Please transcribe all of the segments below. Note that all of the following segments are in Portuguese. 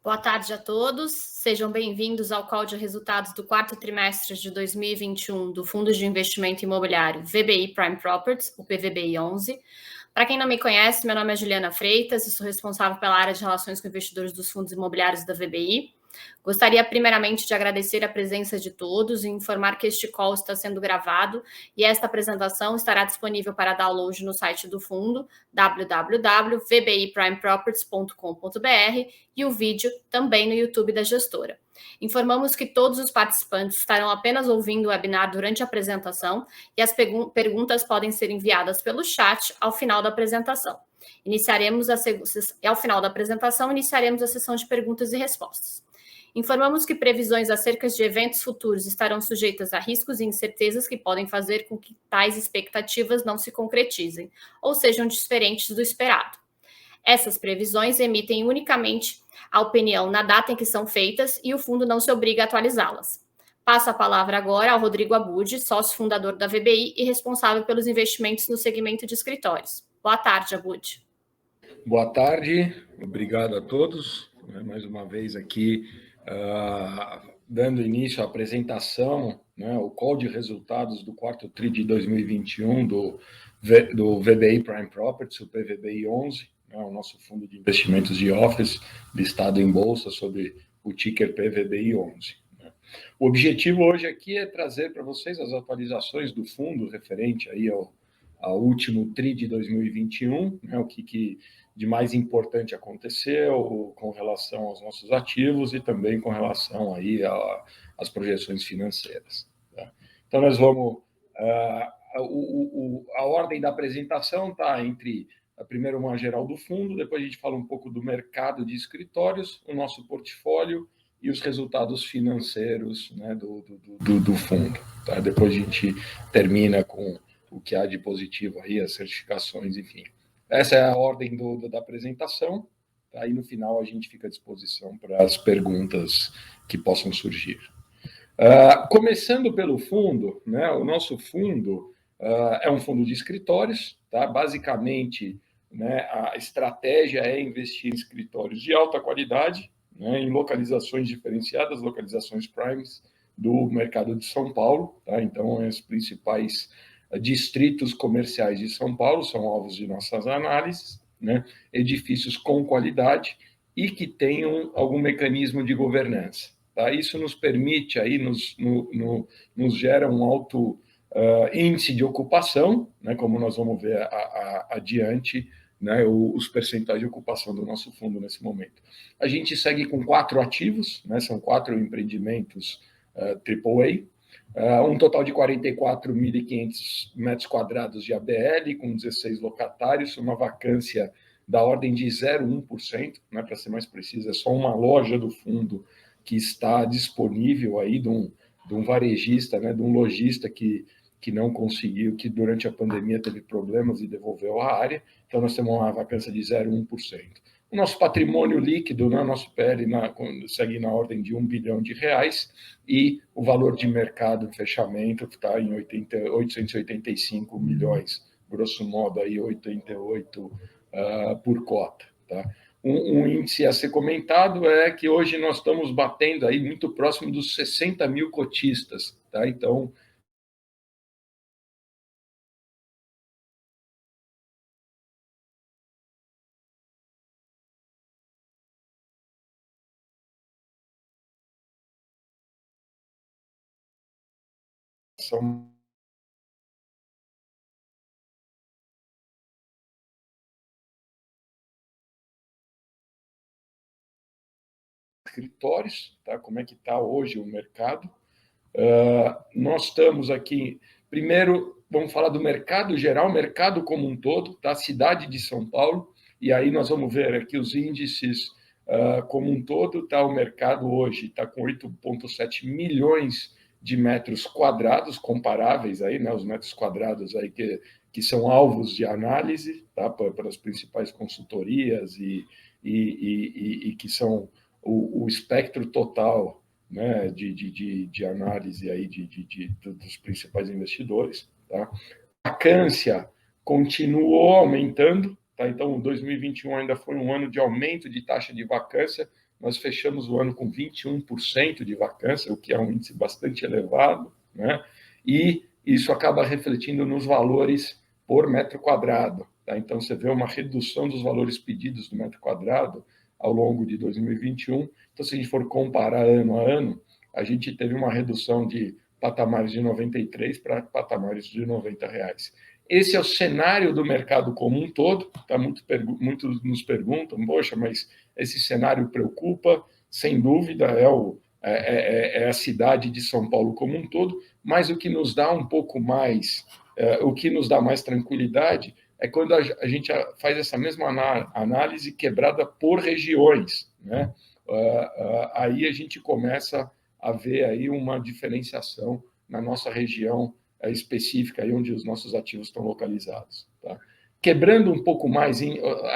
Boa tarde a todos, sejam bem-vindos ao call de resultados do quarto trimestre de 2021 do Fundo de Investimento Imobiliário VBI Prime Properties, o PVBI 11. Para quem não me conhece, meu nome é Juliana Freitas e sou responsável pela área de relações com investidores dos fundos imobiliários da VBI. Gostaria primeiramente de agradecer a presença de todos e informar que este call está sendo gravado e esta apresentação estará disponível para download no site do fundo www.vbiprimeproperties.com.br e o vídeo também no YouTube da gestora. Informamos que todos os participantes estarão apenas ouvindo o webinar durante a apresentação e as perguntas podem ser enviadas pelo chat ao final da apresentação. Ao final da apresentação, iniciaremos a sessão de perguntas e respostas. Informamos que previsões acerca de eventos futuros estarão sujeitas a riscos e incertezas que podem fazer com que tais expectativas não se concretizem ou sejam diferentes do esperado. Essas previsões emitem unicamente a opinião na data em que são feitas e o fundo não se obriga a atualizá-las. Passo a palavra agora ao Rodrigo Abud, sócio fundador da VBI e responsável pelos investimentos no segmento de escritórios. Boa tarde, Abud. Boa tarde, obrigado a todos. Mais uma vez aqui, dando início à apresentação, o call de resultados do quarto TRI de 2021 do VBI Prime Properties, o PVBI 11, o nosso fundo de investimentos de office, listado em bolsa sob o ticker PVBI 11. O objetivo hoje aqui é trazer para vocês as atualizações do fundo referente aí ao último TRI de 2021, o que de mais importante aconteceu com relação aos nossos ativos e também com relação aí às projeções financeiras. Tá? Então, nós vamos... a ordem da apresentação está entre, primeiro, uma geral do fundo, depois a gente fala um pouco do mercado de escritórios, o nosso portfólio e os resultados financeiros, do fundo. Tá? Depois a gente termina com o que há de positivo aí, as certificações, enfim. Essa é a ordem da apresentação, tá? E no final a gente fica à disposição para as perguntas que possam surgir. Começando pelo fundo, o nosso fundo é um fundo de escritórios, tá? Basicamente, a estratégia é investir em escritórios de alta qualidade, em localizações diferenciadas, localizações primes do mercado de São Paulo, tá? Então, os principais distritos comerciais de São Paulo são alvos de nossas análises, edifícios com qualidade e que tenham algum mecanismo de governança. Tá? Isso nos permite, aí, nos gera um alto índice de ocupação, como nós vamos ver adiante, os percentuais de ocupação do nosso fundo nesse momento. A gente segue com 4 ativos, são 4 empreendimentos AAA, um total de 44.500 metros quadrados de ABL, com 16 locatários, uma vacância da ordem de 0,1%, para ser mais preciso, é só uma loja do fundo que está disponível aí de um varejista, de um lojista que não conseguiu, que durante a pandemia teve problemas e devolveu a área, então nós temos uma vacância de 0,1%. O nosso patrimônio líquido, nosso PL segue na ordem de R$1 bilhão, e o valor de mercado, fechamento, está em 885 milhões, grosso modo, aí 88 por cota. Tá? Um índice a ser comentado é que hoje nós estamos batendo aí muito próximo dos 60 mil cotistas. Tá? Então, são escritórios, tá? Como é que está hoje o mercado. Nós estamos aqui, primeiro, vamos falar do mercado geral, mercado como um todo, tá? Cidade de São Paulo, e aí nós vamos ver aqui os índices como um todo, tá? O mercado hoje está com 8,7 milhões de metros quadrados, comparáveis aí, os metros quadrados aí que são alvos de análise, tá? Para as principais consultorias e que são o espectro total, de análise aí dos principais investidores. Tá? A vacância continuou aumentando, tá? Então 2021 ainda foi um ano de aumento de taxa de vacância, nós fechamos o ano com 21% de vacância, o que é um índice bastante elevado, né? E isso acaba refletindo nos valores por metro quadrado. Tá? Então, você vê uma redução dos valores pedidos do metro quadrado ao longo de 2021. Então, se a gente for comparar ano a ano, a gente teve uma redução de patamares de 93 para patamares de R$90. Esse é o cenário do mercado como um todo. Tá? Muitos nos perguntam, poxa, mas esse cenário preocupa? Sem dúvida, é a cidade de São Paulo como um todo, mas o que nos dá um pouco mais, o que nos dá mais tranquilidade é quando a gente faz essa mesma análise quebrada por regiões, né? Aí a gente começa a ver aí uma diferenciação na nossa região específica, aí onde os nossos ativos estão localizados. Tá? Quebrando um pouco mais,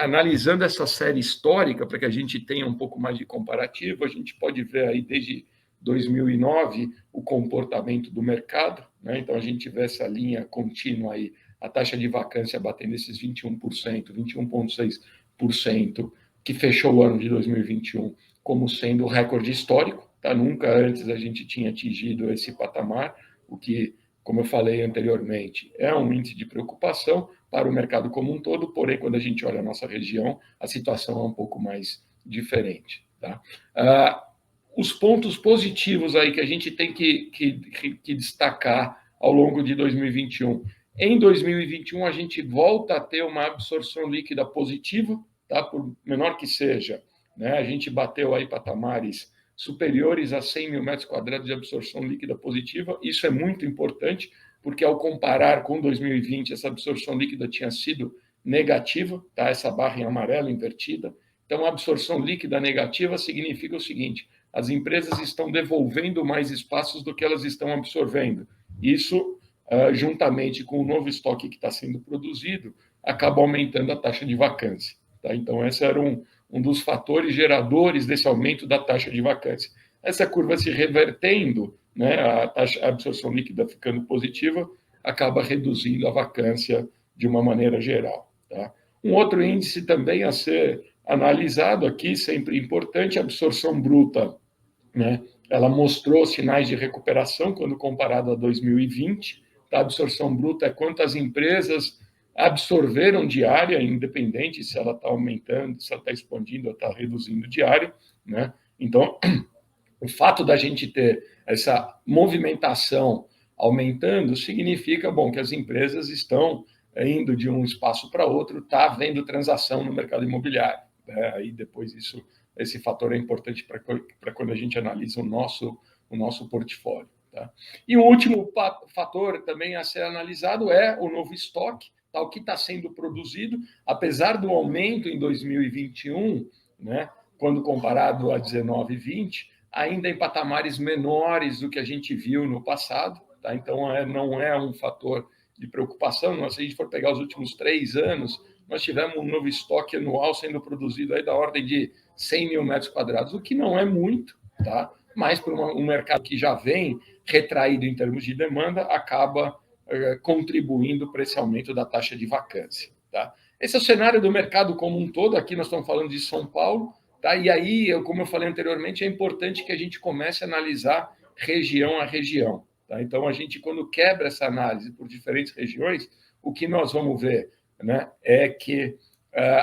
analisando essa série histórica, para que a gente tenha um pouco mais de comparativo, a gente pode ver aí desde 2009 o comportamento do mercado, né? Então a gente vê essa linha contínua aí, a taxa de vacância batendo esses 21%, 21,6%, que fechou o ano de 2021 como sendo o recorde histórico, tá? Nunca antes a gente tinha atingido esse patamar, o que, como eu falei anteriormente, é um índice de preocupação para o mercado como um todo, porém, quando a gente olha a nossa região, a situação é um pouco mais diferente. Tá? Os pontos positivos aí que a gente tem que destacar ao longo de 2021. Em 2021, a gente volta a ter uma absorção líquida positiva, tá? Por menor que seja, né? A gente bateu aí patamares superiores a 100 mil metros quadrados de absorção líquida positiva. Isso é muito importante, porque ao comparar com 2020, essa absorção líquida tinha sido negativa, tá? Essa barra em amarelo invertida. Então, a absorção líquida negativa significa o seguinte: as empresas estão devolvendo mais espaços do que elas estão absorvendo. Isso, juntamente com o novo estoque que está sendo produzido, acaba aumentando a taxa de vacância. Tá? Então, esse era um dos fatores geradores desse aumento da taxa de vacância. Essa curva se revertendo, né, a absorção líquida ficando positiva, acaba reduzindo a vacância de uma maneira geral. Tá? Um outro índice também a ser analisado aqui, sempre importante, a absorção bruta, né? Ela mostrou sinais de recuperação quando comparado a 2020. A absorção bruta é quantas empresas absorveram de área, independente se ela está aumentando, se ela está expandindo ou está reduzindo de área, né? Então, o fato da gente ter essa movimentação aumentando significa, bom, que as empresas estão indo de um espaço para outro, está havendo transação no mercado imobiliário. Né? Aí depois esse fator é importante para quando a gente analisa o nosso portfólio. Tá? E o último fator também a ser analisado é o novo estoque, tá? O que está sendo produzido, apesar do aumento em 2021, né, quando comparado a 19 e 20, ainda em patamares menores do que a gente viu no passado. Tá? Então, não é um fator de preocupação. Se a gente for pegar os últimos 3 anos, nós tivemos um novo estoque anual sendo produzido aí da ordem de 100 mil metros quadrados, o que não é muito, tá? Mas para um mercado que já vem retraído em termos de demanda, acaba contribuindo para esse aumento da taxa de vacância. Tá? Esse é o cenário do mercado como um todo. Aqui nós estamos falando de São Paulo. Tá? E aí, como eu falei anteriormente, é importante que a gente comece a analisar região a região. Tá? Então, a gente, quando quebra essa análise por diferentes regiões, o que nós vamos ver, né, é que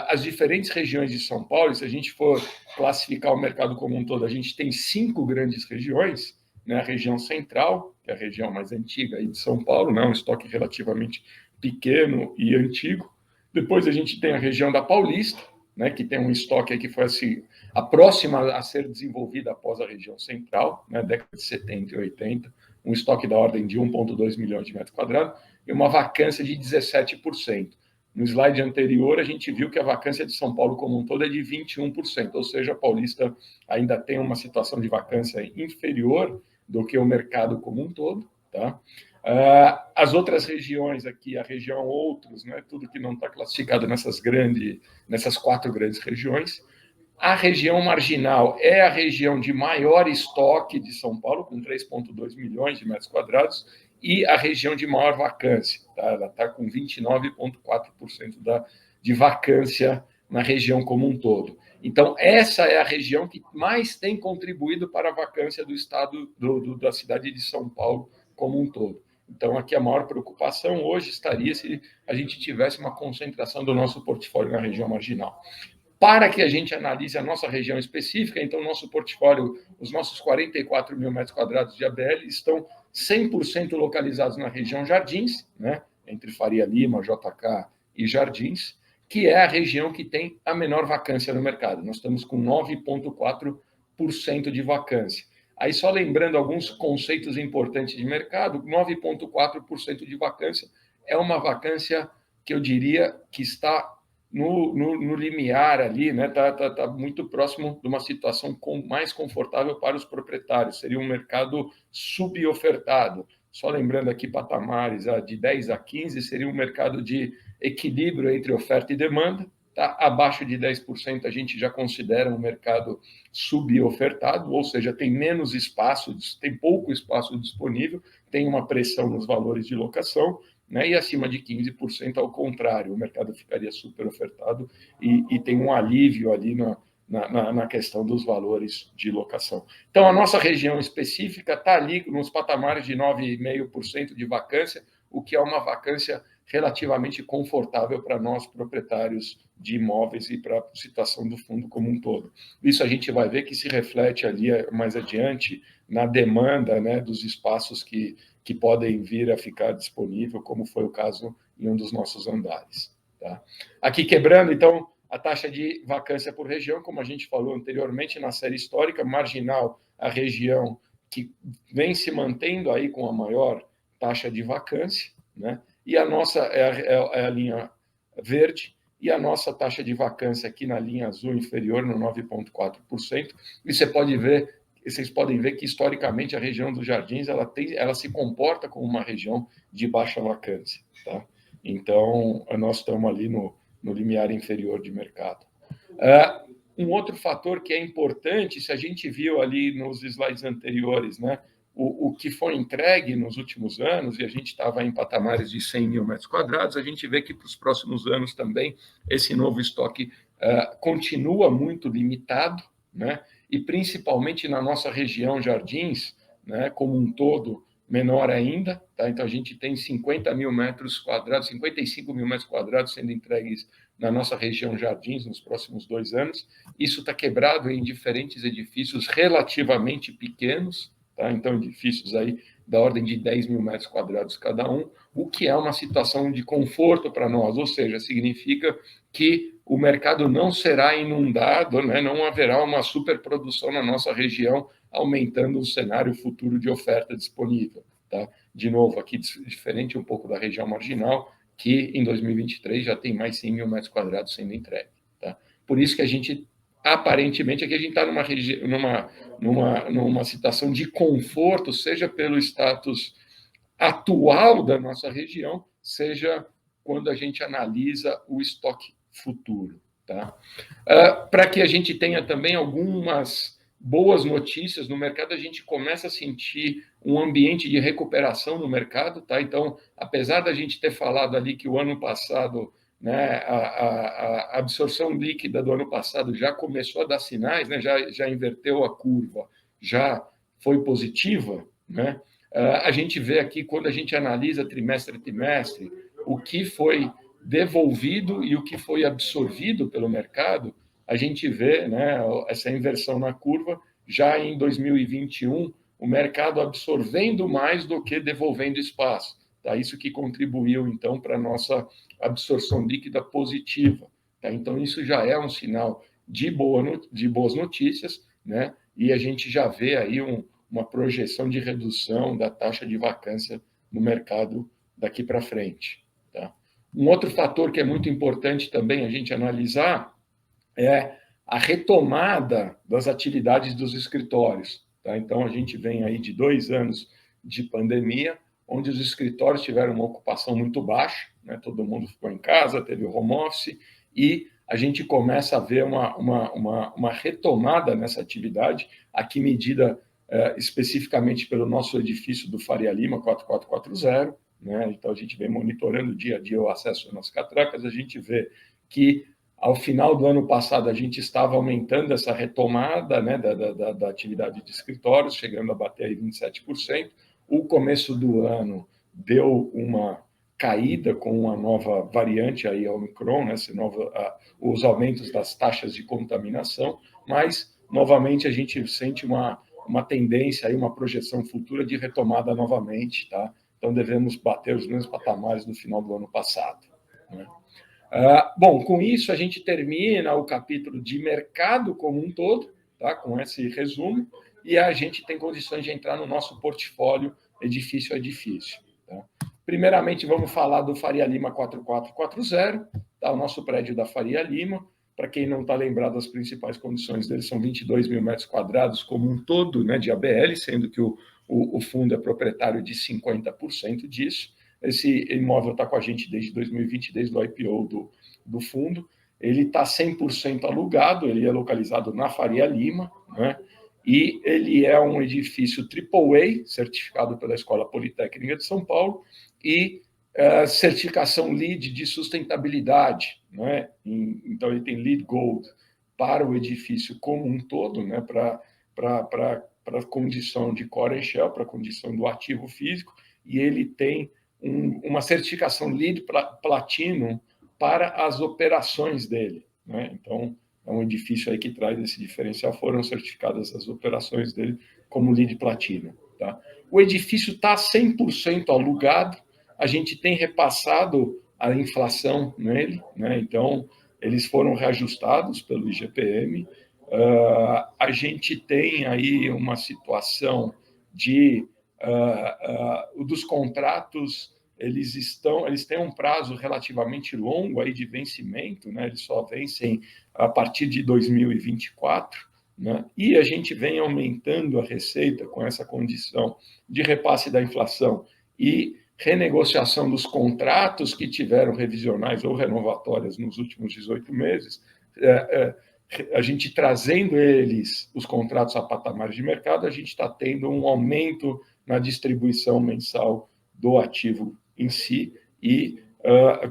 as diferentes regiões de São Paulo, se a gente for classificar o mercado como um todo, a gente tem 5 grandes regiões, né? A região central, que é a região mais antiga aí de São Paulo, né? Um estoque relativamente pequeno e antigo. Depois a gente tem a região da Paulista, né? Que tem um estoque aí que foi assim, a próxima a ser desenvolvida após a região central, né? Década de 70 e 80, um estoque da ordem de 1,2 milhões de metros quadrados e uma vacância de 17%. No slide anterior, a gente viu que a vacância de São Paulo como um todo é de 21%, ou seja, a Paulista ainda tem uma situação de vacância inferior do que o mercado como um todo. Tá? As outras regiões aqui, a região outros, né, tudo que não está classificado nessas 4 grandes regiões. A região marginal é a região de maior estoque de São Paulo, com 3,2 milhões de metros quadrados, e a região de maior vacância. Tá? Ela está com 29,4% de vacância na região como um todo. Então, essa é a região que mais tem contribuído para a vacância do estado da cidade de São Paulo como um todo. Então, aqui a maior preocupação hoje estaria se a gente tivesse uma concentração do nosso portfólio na região marginal. Para que a gente analise a nossa região específica, então, nosso portfólio, os nossos 44 mil metros quadrados de ABL estão 100% localizados na região Jardins, né, entre Faria Lima, JK e Jardins, que é a região que tem a menor vacância no mercado. Nós estamos com 9,4% de vacância. Aí, só lembrando alguns conceitos importantes de mercado, 9,4% de vacância é uma vacância que eu diria que está no limiar ali, né? Tá muito próximo de uma situação mais confortável para os proprietários. Seria um mercado subofertado. Só lembrando aqui patamares de 10 a 15, seria um mercado de equilíbrio entre oferta e demanda. Tá? Abaixo de 10% a gente já considera um mercado subofertado, ou seja, tem menos espaço, tem pouco espaço disponível, tem uma pressão nos valores de locação, né? E acima de 15%, ao contrário, o mercado ficaria super ofertado e tem um alívio ali na questão dos valores de locação. Então, a nossa região específica está ali nos patamares de 9,5% de vacância, o que é uma vacância relativamente confortável para nós, proprietários de imóveis, e para a situação do fundo como um todo. Isso a gente vai ver que se reflete ali mais adiante na demanda, né, dos espaços que podem vir a ficar disponível, como foi o caso em um dos nossos andares. Tá? Aqui quebrando, então, a taxa de vacância por região, como a gente falou anteriormente na série histórica, marginal, a região que vem se mantendo aí com a maior taxa de vacância, né? E a nossa é a linha verde, e a nossa taxa de vacância aqui na linha azul inferior, no 9,4%. E vocês podem ver que, historicamente, a região dos Jardins ela se comporta como uma região de baixa vacância. Tá? Então, nós estamos ali no limiar inferior de mercado. Um outro fator que é importante, se a gente viu ali nos slides anteriores, né, o que foi entregue nos últimos anos, e a gente estava em patamares de 100 mil metros quadrados, a gente vê que para os próximos anos também esse novo estoque continua muito limitado, né? E principalmente na nossa região Jardins, né, como um todo, menor ainda. Tá? Então, a gente tem 50 mil metros quadrados, 55 mil metros quadrados sendo entregues na nossa região Jardins nos próximos 2 anos. Isso está quebrado em diferentes edifícios relativamente pequenos, tá? Então, edifícios aí da ordem de 10 mil metros quadrados cada um, o que é uma situação de conforto para nós, ou seja, significa que o mercado não será inundado, né? Não haverá uma superprodução na nossa região, aumentando o cenário futuro de oferta disponível. Tá? De novo, aqui diferente um pouco da região marginal, que em 2023 já tem mais 100 mil metros quadrados sendo entregue. Tá? Por isso que a gente, aparentemente, aqui a gente está numa situação de conforto, seja pelo status atual da nossa região, seja quando a gente analisa o estoque futuro. Tá? Para que a gente tenha também algumas boas notícias no mercado, a gente começa a sentir um ambiente de recuperação no mercado. Tá? Então, apesar da gente ter falado ali que o ano passado, né, a absorção líquida do ano passado já começou a dar sinais, né, já inverteu a curva, já foi positiva, né? A gente vê aqui, quando a gente analisa trimestre a trimestre, o que foi devolvido e o que foi absorvido pelo mercado, a gente vê, né, essa inversão na curva. Já em 2021, o mercado absorvendo mais do que devolvendo espaço. Tá? Isso que contribuiu, então, para a nossa absorção líquida positiva. Tá? Então, isso já é um sinal de boas notícias, né? E a gente já vê aí uma projeção de redução da taxa de vacância no mercado daqui para frente. Tá? Um outro fator que é muito importante também a gente analisar é a retomada das atividades dos escritórios. Tá? Então, a gente vem aí de 2 anos de pandemia, onde os escritórios tiveram uma ocupação muito baixa, né? Todo mundo ficou em casa, teve o home office, e a gente começa a ver uma retomada nessa atividade, aqui medida especificamente pelo nosso edifício do Faria Lima 4440, né? Então, a gente vem monitorando dia a dia o acesso às nossas catracas, a gente vê que Ao final do ano passado, a gente estava aumentando essa retomada, né, da atividade de escritórios, chegando a bater aí 27%. O começo do ano deu uma caída com a nova variante aí, a Omicron, né, os aumentos das taxas de contaminação, mas, novamente, a gente sente uma tendência, aí, uma projeção futura de retomada novamente, tá? Então, devemos bater os mesmos patamares do final do ano passado, né? Bom, com isso a gente termina o capítulo de mercado como um todo, tá? Com esse resumo, e a gente tem condições de entrar no nosso portfólio edifício a edifício. Tá? Primeiramente, vamos falar do Faria Lima 4440, tá? O nosso prédio da Faria Lima. Para quem não está lembrado, as principais condições dele são 22 mil metros quadrados como um todo, né, de ABL, sendo que o fundo é proprietário de 50% disso. Esse imóvel está com a gente desde 2020, desde o IPO do fundo. Ele está 100% alugado, ele é localizado na Faria Lima, né? E ele é um edifício AAA, certificado pela Escola Politécnica de São Paulo, e certificação LEED de sustentabilidade, né? Então, ele tem LEED Gold para o edifício como um todo, né? Para a condição de core and shell, para a condição do ativo físico, e ele tem uma certificação LEED Platinum para as operações dele, né? Então, é um edifício aí que traz esse diferencial, foram certificadas as operações dele como LEED Platinum, tá? O edifício está 100% alugado, a gente tem repassado a inflação nele, né? Então, eles foram reajustados pelo IGPM. A gente tem aí uma situação dos contratos, eles têm um prazo relativamente longo aí de vencimento, né? Eles só vencem a partir de 2024, né? E a gente vem aumentando a receita com essa condição de repasse da inflação e renegociação dos contratos que tiveram revisionais ou renovatórias nos últimos 18 meses, a gente trazendo os contratos a patamares de mercado, a gente está tendo um aumento na distribuição mensal do ativo em si e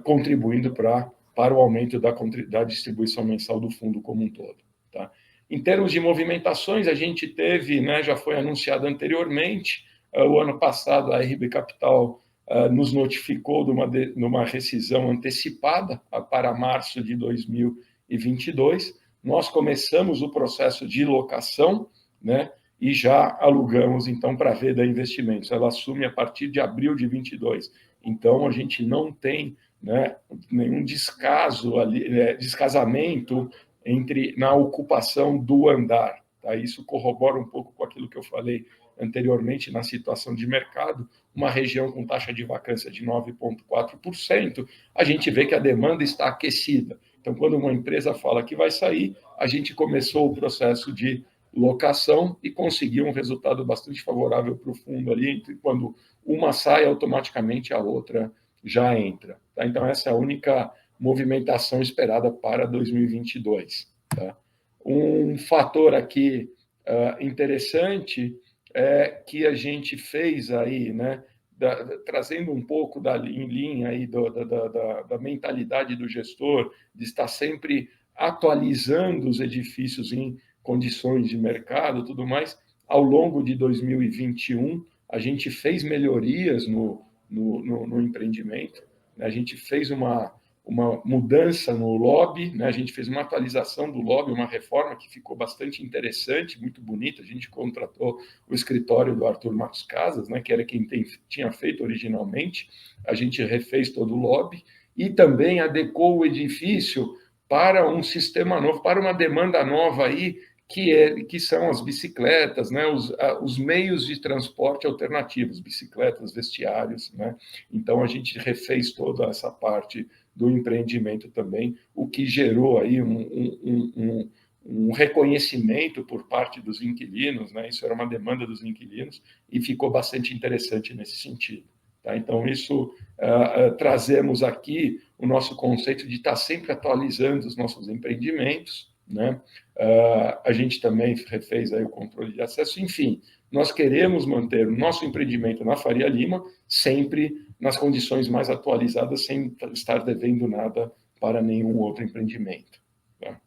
contribuindo para o aumento da distribuição mensal do fundo como um todo. Tá? Em termos de movimentações, a gente teve, né, já foi anunciado anteriormente, o ano passado a RB Capital nos notificou de uma rescisão antecipada para março de 2022. Nós começamos o processo de locação, né, e já alugamos, então, para a Veda Investimentos. Ela assume a partir de abril de 22. Então, a gente não tem, né, nenhum descasamento na ocupação do andar. Tá? Isso corrobora um pouco com aquilo que eu falei anteriormente na situação de mercado. Uma região com taxa de vacância de 9,4%, a gente vê que a demanda está aquecida. Então, quando uma empresa fala que vai sair, a gente começou o processo de locação e conseguiu um resultado bastante favorável para o fundo ali, quando uma sai, automaticamente a outra já entra. Tá? Então, essa é a única movimentação esperada para 2022. Tá? Um fator aqui interessante é que a gente fez aí, né, trazendo um pouco em linha aí da mentalidade do gestor, de estar sempre atualizando os edifícios em condições de mercado, tudo mais. Ao longo de 2021, a gente fez melhorias no empreendimento, né? A gente fez uma mudança no lobby, né? A gente fez uma atualização do lobby, uma reforma que ficou bastante interessante, muito bonita. A gente contratou o escritório do Arthur Matos Casas, né? Que era quem tinha feito originalmente. A gente refez todo o lobby e também adequou o edifício para um sistema novo, para uma demanda nova aí, que são as bicicletas, né? Os meios de transporte alternativos, bicicletas, vestiários, né? Então, a gente refez toda essa parte do empreendimento também, o que gerou aí um reconhecimento por parte dos inquilinos, né? Isso era uma demanda dos inquilinos e ficou bastante interessante nesse sentido. Tá? Então, isso trazemos aqui o nosso conceito de estar sempre atualizando os nossos empreendimentos, né? A gente também refez aí o controle de acesso, enfim, nós queremos manter o nosso empreendimento na Faria Lima sempre nas condições mais atualizadas, sem estar devendo nada para nenhum outro empreendimento. Tá?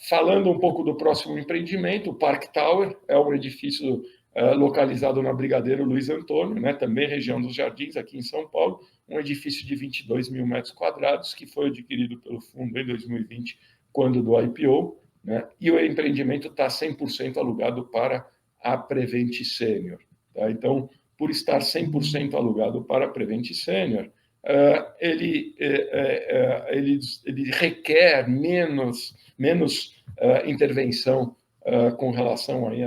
Falando um pouco do próximo empreendimento, o Park Tower é um edifício localizado na Brigadeiro Luiz Antônio, né, também região dos Jardins, aqui em São Paulo, um edifício de 22 mil metros quadrados, que foi adquirido pelo fundo em 2020, quando do IPO, né, e o empreendimento está 100% alugado para a Prevent Senior. Tá? Então, por estar 100% alugado para a Prevent Senior, ele requer menos intervenção com relação aí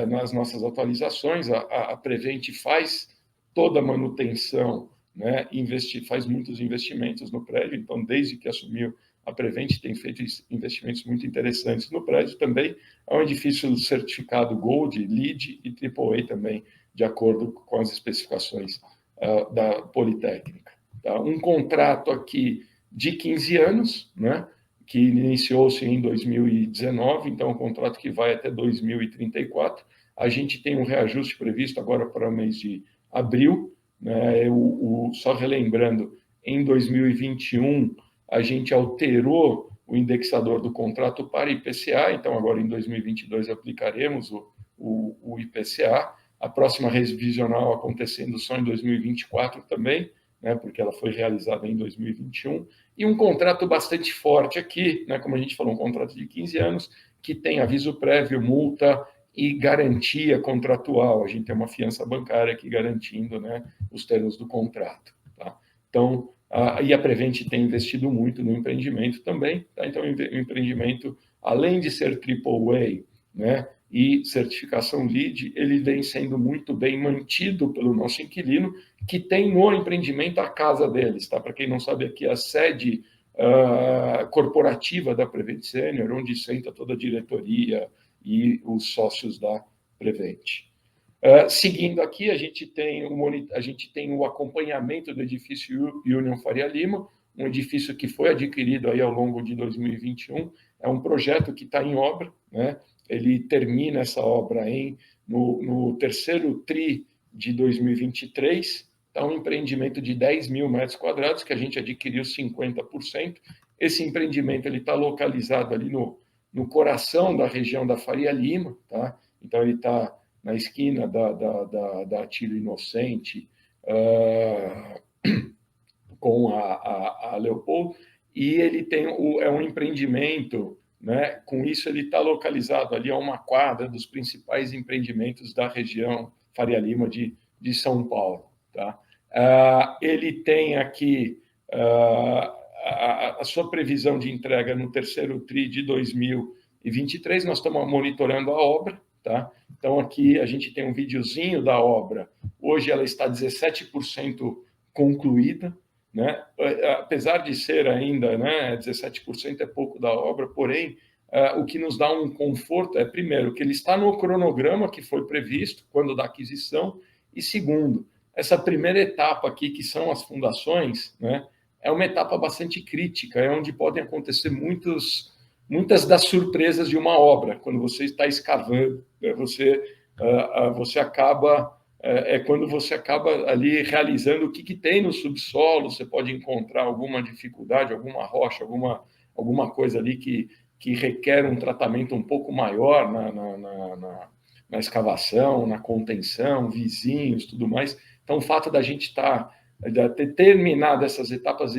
nas nossas atualizações. A Prevent faz toda a manutenção, né, faz muitos investimentos no prédio, então, desde que assumiu a Prevent, tem feito investimentos muito interessantes no prédio também. É um edifício certificado Gold, LEED e AAA também, de acordo com as especificações da Politécnica. Tá? Um contrato aqui de 15 anos, né, que iniciou-se em 2019, então é um contrato que vai até 2034. A gente tem um reajuste previsto agora para o mês de abril, né, só relembrando, em 2021, a gente alterou o indexador do contrato para IPCA, então agora em 2022 aplicaremos o IPCA, a próxima revisional acontecendo só em 2024 também, né, porque ela foi realizada em 2021, e um contrato bastante forte aqui, né, como a gente falou, um contrato de 15 anos, que tem aviso prévio, multa e garantia contratual. A gente tem uma fiança bancária aqui garantindo, né, os termos do contrato. Tá? Então, e a Prevent tem investido muito no empreendimento também. Tá? Então, o empreendimento, além de ser AAA, né, e certificação LEED, ele vem sendo muito bem mantido pelo nosso inquilino, que tem no empreendimento a casa deles. Tá? Para quem não sabe, aqui a sede corporativa da Prevent Senior, onde senta toda a diretoria e os sócios da Prevent. Seguindo aqui, a gente tem o acompanhamento do edifício Union Faria Lima, um edifício que foi adquirido aí ao longo de 2021. É um projeto que está em obra, né? Ele termina essa obra no terceiro TRI de 2023. Então, um empreendimento de 10 mil metros quadrados, que a gente adquiriu 50%. Esse empreendimento está localizado ali no coração da região da Faria Lima, tá? Então, ele está na esquina da Atílio Inocente com a Leopoldo, e ele é um empreendimento, né? Com isso, ele está localizado ali a uma quadra dos principais empreendimentos da região Faria Lima de São Paulo. Tá? Ele tem aqui a sua previsão de entrega no terceiro TRI de 2023. Nós estamos monitorando a obra. Tá? Então, aqui a gente tem um videozinho da obra. Hoje ela está 17% concluída, né? Apesar de ser ainda, né, 17% é pouco da obra, porém, o que nos dá um conforto é, primeiro, que ele está no cronograma que foi previsto quando da aquisição, e segundo, essa primeira etapa aqui, que são as fundações, né, é uma etapa bastante crítica, é onde podem acontecer muitas das surpresas de uma obra. Quando você está escavando, você acaba... quando você acaba ali realizando o que tem no subsolo, você pode encontrar alguma dificuldade, alguma rocha, alguma coisa ali que requer um tratamento um pouco maior na escavação, na contenção, vizinhos, tudo mais. Então, o fato da gente ter terminado essas etapas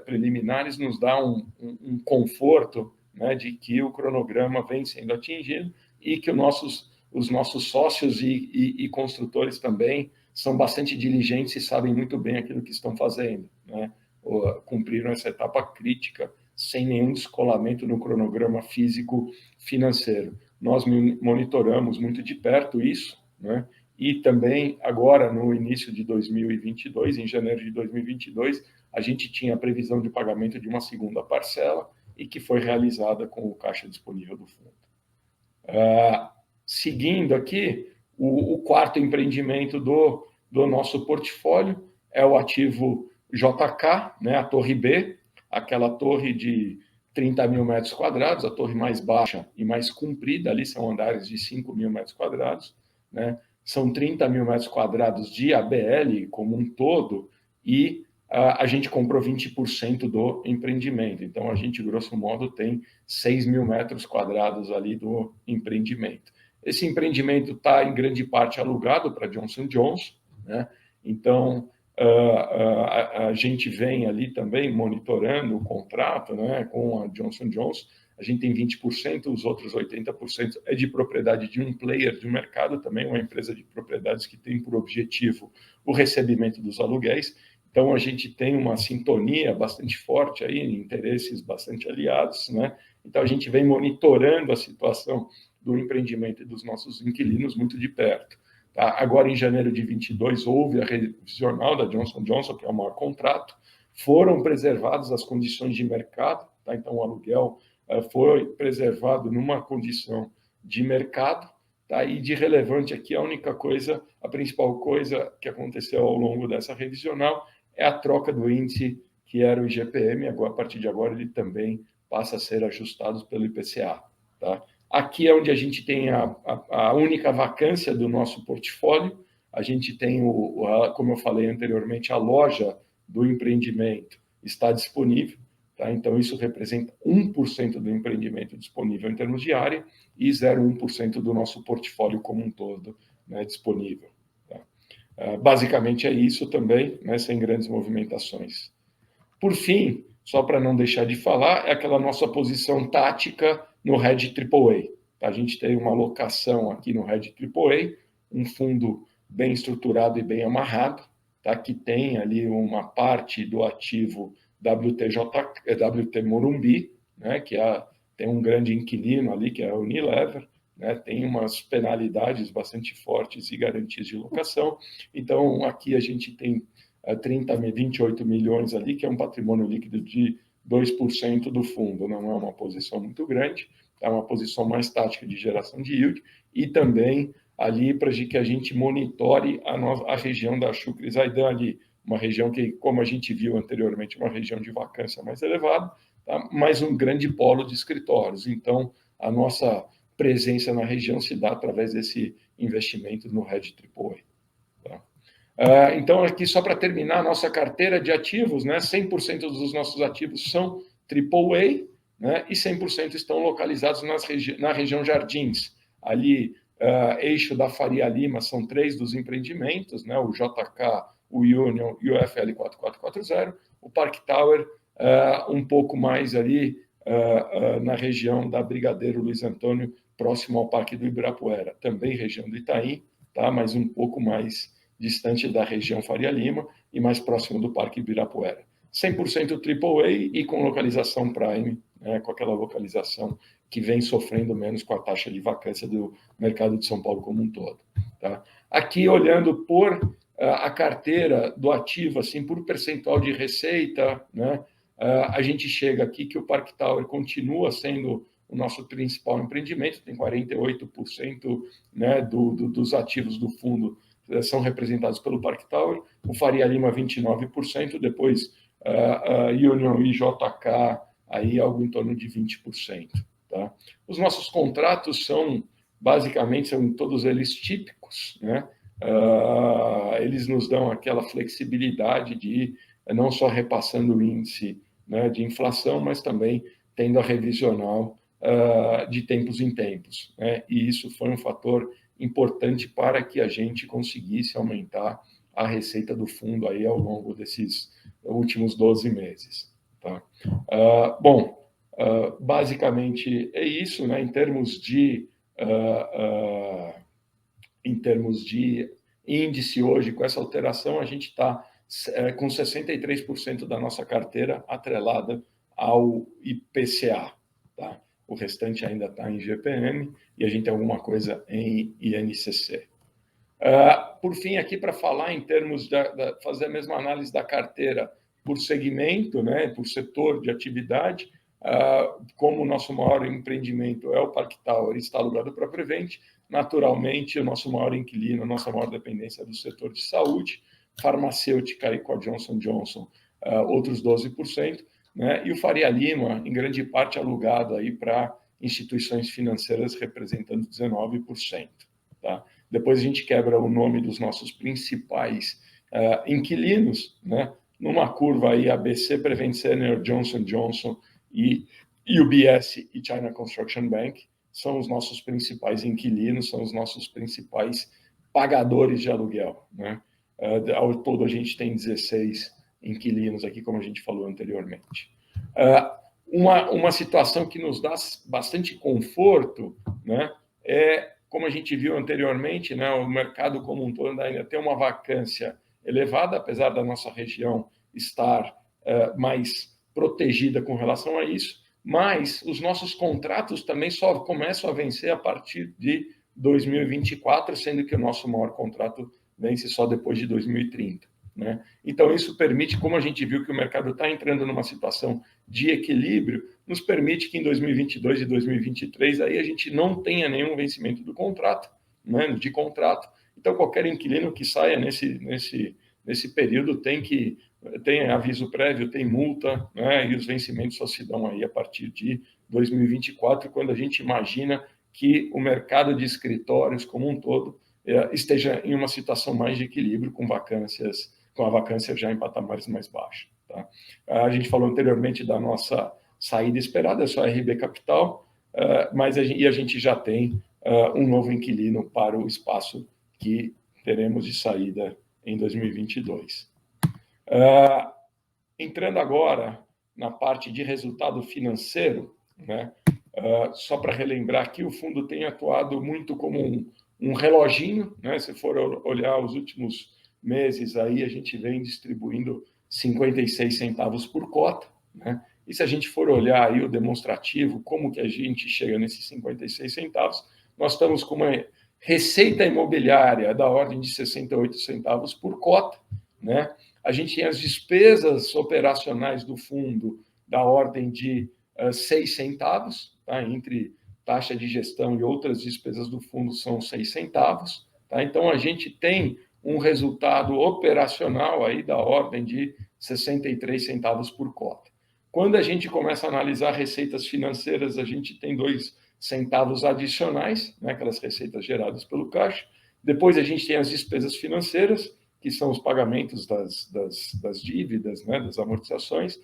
preliminares nos dá um conforto, né, de que o cronograma vem sendo atingido e que os nossos sócios e construtores também são bastante diligentes e sabem muito bem aquilo que estão fazendo, né? Cumpriram essa etapa crítica sem nenhum descolamento no cronograma físico-financeiro. Nós monitoramos muito de perto isso, né? E também agora, no início de 2022, em janeiro de 2022, a gente tinha a previsão de pagamento de uma segunda parcela e que foi realizada com o caixa disponível do fundo. Seguindo aqui, o quarto empreendimento do nosso portfólio é o ativo JK, né, a Torre B, aquela torre de 30 mil metros quadrados, a torre mais baixa e mais comprida, ali são andares de 5 mil metros quadrados, né, são 30 mil metros quadrados de ABL como um todo, e a gente comprou 20% do empreendimento. Então, a gente, grosso modo, tem 6 mil metros quadrados ali do empreendimento. Esse empreendimento está, em grande parte, alugado para Johnson & Johnson, né? Então, a gente vem ali também monitorando o contrato, né, com a Johnson & Johnson. A gente tem 20%, os outros 80% é de propriedade de um player do mercado também, uma empresa de propriedades que tem por objetivo o recebimento dos aluguéis. Então, a gente tem uma sintonia bastante forte aí, interesses bastante aliados, né? Então, a gente vem monitorando a situação do empreendimento e dos nossos inquilinos muito de perto. Tá? Agora, em janeiro de 22, houve a revisional da Johnson & Johnson, que é o maior contrato, foram preservadas as condições de mercado, tá? Então, o aluguel foi preservado numa condição de mercado, tá? E de relevante aqui, a única coisa, a principal coisa que aconteceu ao longo dessa revisional é a troca do índice, que era o IGPM, agora, a partir de agora ele também passa a ser ajustado pelo IPCA. Tá? Aqui é onde a gente tem a única vacância do nosso portfólio, a gente tem, como eu falei anteriormente, a loja do empreendimento está disponível, tá? Então isso representa 1% do empreendimento disponível em termos de área e 0,1% do nosso portfólio como um todo, né, disponível. Basicamente é isso também, né, sem grandes movimentações. Por fim, só para não deixar de falar, é aquela nossa posição tática no RED AAA. A gente tem uma alocação aqui no RED AAA, um fundo bem estruturado e bem amarrado, tá? Que tem ali uma parte do ativo WT Morumbi, né? Que tem um grande inquilino ali, que é a Unilever, né, tem umas penalidades bastante fortes e garantias de locação. Então, aqui a gente tem 28 milhões ali, que é um patrimônio líquido de 2% do fundo. Não é uma posição muito grande, é uma posição mais tática de geração de yield e também ali para que a gente monitore a região da Chucre-Zaidan ali, uma região que, como a gente viu anteriormente, uma região de vacância mais elevada, tá? Mas um grande polo de escritórios. Então, a nossa presença na região se dá através desse investimento no RED AAA. Tá? Então, aqui só para terminar, a nossa carteira de ativos, né, 100% dos nossos ativos são AAA, né, e 100% estão localizados na região Jardins. Ali, eixo da Faria Lima, são 3 dos empreendimentos, né, o JK, o Union e o FL 4440, o Park Tower, um pouco mais ali na região da Brigadeiro Luiz Antônio, próximo ao Parque do Ibirapuera, também região do Itaim, tá? Mas um pouco mais distante da região Faria Lima e mais próximo do Parque Ibirapuera. 100% AAA e com localização Prime, né? Com aquela localização que vem sofrendo menos com a taxa de vacância do mercado de São Paulo como um todo. Tá? Aqui, olhando por a carteira do ativo, assim, por percentual de receita, né? A gente chega aqui que o Park Tower continua sendo o nosso principal empreendimento, tem 48%, né, dos ativos do fundo são representados pelo Park Tower, o Faria Lima 29%, depois Union e JK, aí algo em torno de 20%. Tá? Os nossos contratos basicamente, são todos eles típicos, né? Eles nos dão aquela flexibilidade de não só repassando o índice, né, de inflação, mas também tendo a revisional de tempos em tempos. Né? E isso foi um fator importante para que a gente conseguisse aumentar a receita do fundo aí ao longo desses últimos 12 meses. Tá? Basicamente é isso, né? Em termos de índice hoje, com essa alteração, a gente está com 63% da nossa carteira atrelada ao IPCA. Tá? O restante ainda está em GPM e a gente tem alguma coisa em INCC. Por fim, aqui para falar em termos fazer a mesma análise da carteira por segmento, né, por setor de atividade, como o nosso maior empreendimento é o Park Tower, está alugado para Prevent, naturalmente o nosso maior inquilino, a nossa maior dependência é do setor de saúde, farmacêutica aí com a Johnson & Johnson, outros 12%, né, e o Faria Lima, em grande parte alugado aí para instituições financeiras, representando 19%. Tá? Depois a gente quebra o nome dos nossos principais inquilinos, né? numa curva aí ABC, Prevent Senior, Johnson Johnson e UBS e China Construction Bank são os nossos principais inquilinos, são os nossos principais pagadores de aluguel, né? Ao todo a gente tem 16 inquilinos aqui, como a gente falou anteriormente. Uma situação que nos dá bastante conforto, né, como a gente viu anteriormente, né, o mercado como um todo ainda tem uma vacância elevada, apesar da nossa região estar mais protegida com relação a isso, mas os nossos contratos também só começam a vencer a partir de 2024, sendo que o nosso maior contrato vence só depois de 2030. Né? Então, isso permite, como a gente viu que o mercado está entrando numa situação de equilíbrio, nos permite que em 2022 e 2023 aí a gente não tenha nenhum vencimento do contrato, né, de contrato. Então, qualquer inquilino que saia nesse período tem aviso prévio, tem multa, né, e os vencimentos só se dão aí a partir de 2024, quando a gente imagina que o mercado de escritórios como um todo esteja em uma situação mais de equilíbrio, com a vacância já em patamares mais baixos. Tá? A gente falou anteriormente da nossa saída esperada, é só a RB Capital, mas a gente já tem um novo inquilino para o espaço que teremos de saída em 2022. Entrando agora na parte de resultado financeiro, né? Só para relembrar que o fundo tem atuado muito como um reloginho, né? Se for olhar os últimos meses, aí a gente vem distribuindo 56 centavos por cota, né? E se a gente for olhar aí o demonstrativo, como que a gente chega nesses 56 centavos, nós estamos com uma receita imobiliária da ordem de 68 centavos por cota, né? A gente tem as despesas operacionais do fundo da ordem de 6 centavos, tá? Entre taxa de gestão e outras despesas do fundo são 6 centavos. Tá? Então, a gente tem um resultado operacional aí da ordem de 63 centavos por cota. Quando a gente começa a analisar receitas financeiras, a gente tem 2 centavos adicionais, né, aquelas receitas geradas pelo caixa. Depois a gente tem as despesas financeiras, que são os pagamentos das dívidas, né, das amortizações,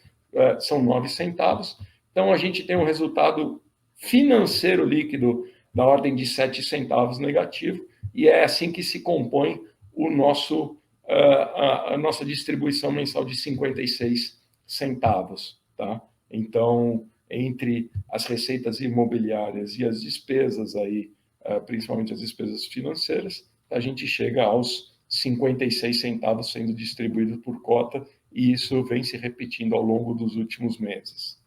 são 9 centavos. Então, a gente tem um resultado financeiro líquido da ordem de 7 centavos negativo, e é assim que se compõe a nossa distribuição mensal de 56 centavos. Tá? Então, entre as receitas imobiliárias e as despesas, aí, principalmente as despesas financeiras, a gente chega aos 56 centavos sendo distribuído por cota, e isso vem se repetindo ao longo dos últimos meses.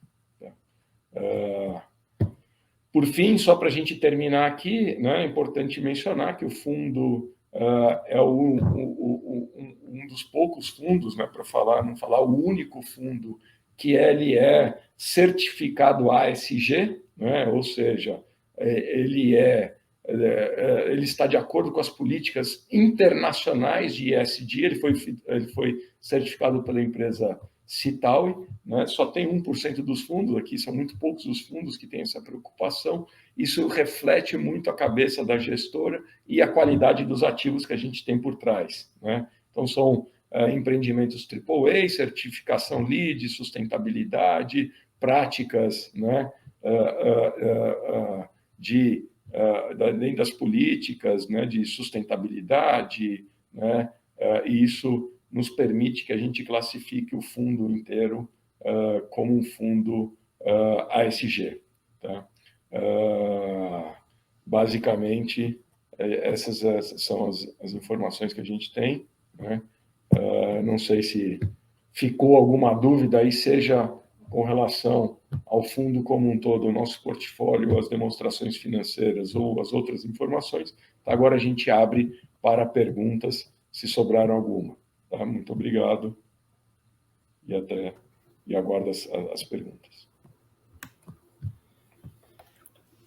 Por fim, só para a gente terminar aqui, né, é importante mencionar que o fundo é um dos poucos fundos, né, para não falar o único fundo, que ele é certificado ASG, né, ou seja, ele está de acordo com as políticas internacionais de ESG, ele foi certificado pela empresa Citaui, né? Só tem 1% dos fundos aqui, são muito poucos os fundos que têm essa preocupação. Isso reflete muito a cabeça da gestora e a qualidade dos ativos que a gente tem por trás, né? Então, são empreendimentos AAA, certificação LEED, sustentabilidade, práticas, né, além das políticas, né, de sustentabilidade, né, e isso nos permite que a gente classifique o fundo inteiro como um fundo ASG. Tá? Basicamente, essas são as informações que a gente tem. Né? Não sei se ficou alguma dúvida aí, seja com relação ao fundo como um todo, o nosso portfólio, as demonstrações financeiras ou as outras informações. Agora a gente abre para perguntas, se sobraram alguma. Tá? Muito obrigado e aguardo as perguntas.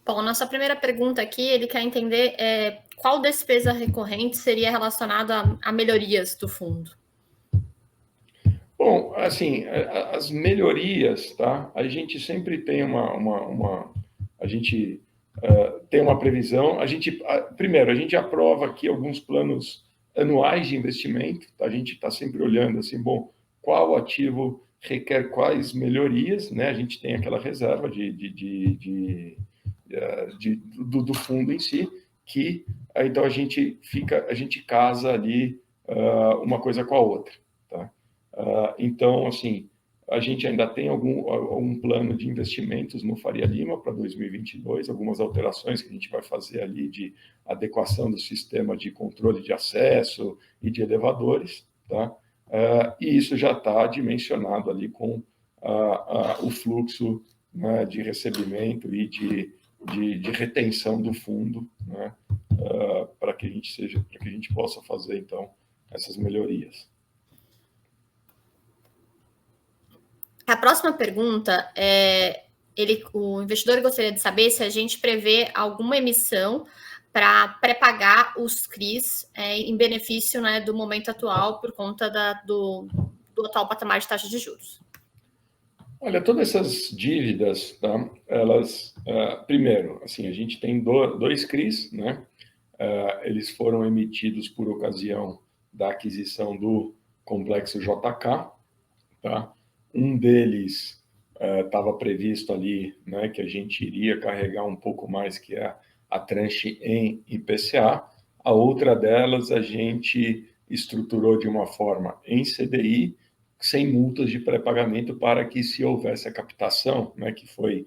Bom, nossa primeira pergunta aqui, ele quer entender qual despesa recorrente seria relacionada a melhorias do fundo. Bom, assim, as melhorias, tá? A gente sempre tem a gente tem uma previsão. Primeiro, a gente aprova aqui alguns planos anuais de investimento. Tá? A gente está sempre olhando assim, bom, qual ativo requer quais melhorias, né? A gente tem aquela reserva do fundo em si, que então a gente casa ali uma coisa com a outra, tá? Então, assim, a gente ainda tem algum plano de investimentos no Faria Lima para 2022, algumas alterações que a gente vai fazer ali de adequação do sistema de controle de acesso e de elevadores, tá? E isso já está dimensionado ali com o fluxo, né, de recebimento e de retenção do fundo, né, para que a gente possa fazer então essas melhorias. A próxima pergunta o investidor gostaria de saber se a gente prevê alguma emissão para pré-pagar os CRIs em benefício, né, do momento atual por conta do atual patamar de taxa de juros. Olha, todas essas dívidas, tá? Elas, primeiro, assim, a gente tem dois CRIs, né? Eles foram emitidos por ocasião da aquisição do complexo JK, tá? Um deles estava previsto ali, né, que a gente iria carregar um pouco mais, que é a tranche em IPCA. A outra delas a gente estruturou de uma forma em CDI, sem multas de pré-pagamento, para que, se houvesse a captação, né, que foi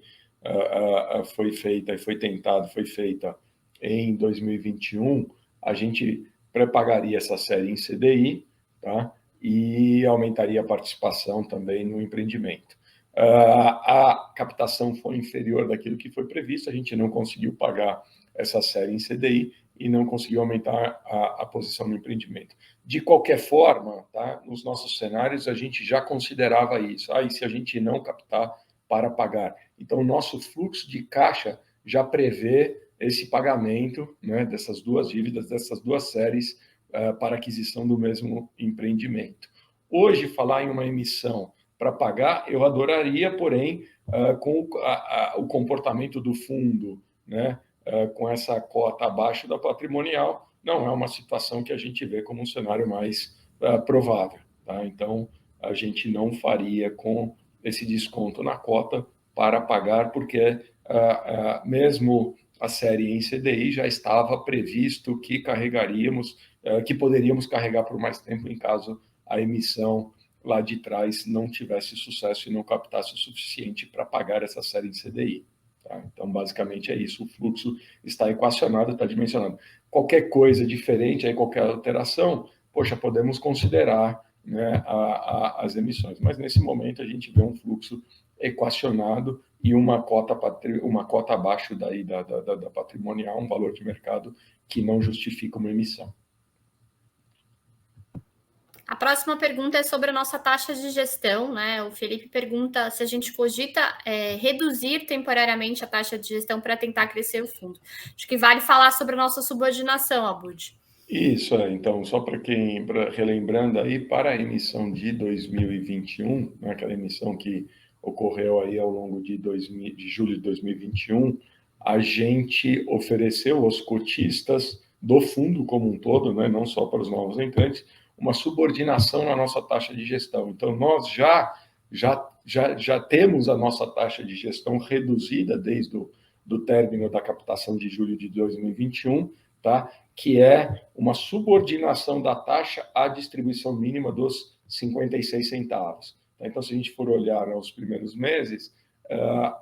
feita e foi feita em 2021, a gente pré-pagaria essa série em CDI, tá? E aumentaria a participação também no empreendimento. A captação foi inferior daquilo que foi previsto, a gente não conseguiu pagar essa série em CDI e não conseguiu aumentar a posição no empreendimento. De qualquer forma, tá, nos nossos cenários, a gente já considerava isso. E se a gente não captar para pagar? Então, o nosso fluxo de caixa já prevê esse pagamento, né, dessas duas dívidas, dessas duas séries, para aquisição do mesmo empreendimento. Hoje, falar em uma emissão para pagar, eu adoraria, porém, com o comportamento do fundo, né, com essa cota abaixo da patrimonial, não é uma situação que a gente vê como um cenário mais provável, tá? Então, a gente não faria com esse desconto na cota para pagar, porque mesmo a série em CDI já estava previsto que carregaríamos, que poderíamos carregar por mais tempo em caso a emissão lá de trás não tivesse sucesso e não captasse o suficiente para pagar essa série em CDI. Tá? Então, basicamente é isso, o fluxo está equacionado, está dimensionado. Qualquer coisa diferente, aí qualquer alteração, poxa, podemos considerar, né, as emissões, mas nesse momento a gente vê um fluxo equacionado e uma cota abaixo daí da patrimonial, um valor de mercado que não justifica uma emissão. A próxima pergunta é sobre a nossa taxa de gestão, né? O Felipe pergunta se a gente cogita reduzir temporariamente a taxa de gestão para tentar crescer o fundo. Acho que vale falar sobre a nossa subordinação, Abud. Isso, então, só relembrando aí, para a emissão de 2021, né, aquela emissão que ocorreu aí ao longo de julho de 2021, a gente ofereceu aos cotistas do fundo como um todo, né, não só para os novos entrantes, uma subordinação na nossa taxa de gestão. Então, nós já temos a nossa taxa de gestão reduzida desde do término da captação de julho de 2021, tá? Que é uma subordinação da taxa à distribuição mínima dos 56 centavos. Então, se a gente for olhar nos primeiros meses,